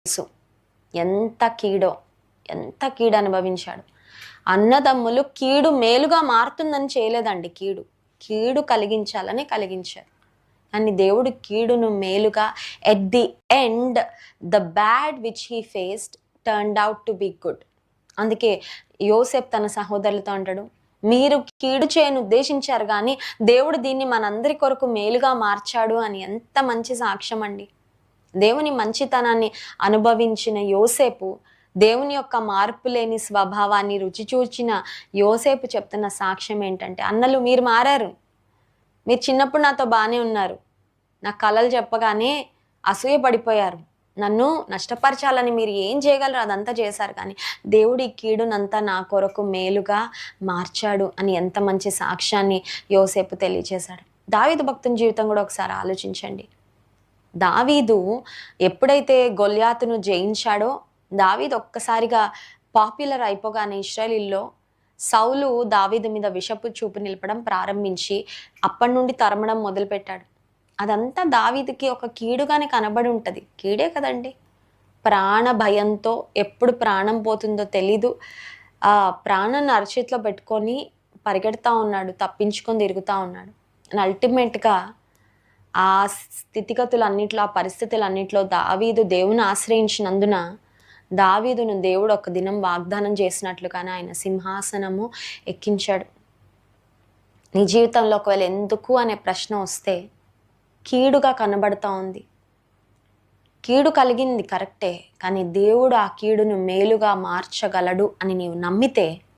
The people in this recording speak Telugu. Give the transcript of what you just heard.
తెలుసు ఎంత కీడు అనుభవించాడు. అన్నదమ్ములు కీడు మేలుగా మారుతుందని చేయలేదండి. కీడు కలిగించాలని కలిగించారు. కానీ దేవుడు కీడును మేలుగా, at the end the bad which he faced turned out to be good. అందుకే యోసేపు తన సహోదరులతో అంటాడు, మీరు కీడు చేయను ఉద్దేశించారు కానీ దేవుడు దీన్ని మనందరి కొరకు మేలుగా మార్చాడు అని. ఎంత మంచి సాక్ష్యం అండి. దేవుని మంచితనాన్ని అనుభవించిన యోసేపు, దేవుని యొక్క మార్పు లేని స్వభావాన్ని రుచి చూచిన యోసేపు చెప్తున్న సాక్ష్యం ఏంటంటే, అన్నలు మీరు మారారు. మీరు చిన్నప్పుడు నాతో బాగానే ఉన్నారు. నా కలలు చెప్పగానే అసూయ పడిపోయారు. నన్ను నష్టపరచాలని మీరు ఏం చేయగలరు అదంతా చేశారు. కానీ దేవుడి కీడునంతా నా కొరకు మేలుగా మార్చాడు అని ఎంత మంచి సాక్ష్యాన్ని యోసేపు తెలియచేశాడు. దావీదు భక్తుని జీవితం కూడా ఒకసారి ఆలోచించండి. దావీదు ఎప్పుడైతే గొల్యాతును జయించాడో, దావీదు ఒక్కసారిగా పాపులర్ అయిపోగానే ఇశ్రాయేలీల్లో సౌలు దావీదు మీద విషపు చూపు నిలపడం ప్రారంభించి అప్పటి నుండి తరమడం మొదలుపెట్టాడు. అదంతా దావీదుకి ఒక కీడుగానే కనబడి ఉంటుంది. కీడే కదండి. ప్రాణ భయంతో ఎప్పుడు ప్రాణం పోతుందో తెలీదు. ఆ ప్రాణాన్ని అరచేతిలో పెట్టుకొని పరిగెడతా ఉన్నాడు, తప్పించుకొని తిరుగుతూ ఉన్నాడు. అండ్ అల్టిమేట్గా ఆ స్థితిగతులన్నిట్లో, ఆ పరిస్థితులన్నిట్లో దావీదు దేవుని ఆశ్రయించినందున దావీదును దేవుడు ఒక దినం వాగ్దానం చేసినట్లుగానే ఆయన సింహాసనము ఎక్కించాడు. నీ జీవితంలో ఒకవేళ ఎందుకు అనే ప్రశ్న వస్తే, కీడుగా కనబడతా ఉంది. కీడు కలిగింది కరెక్టే, కానీ దేవుడు ఆ కీడును మేలుగా మార్చగలడు అని నీవు నమ్మితే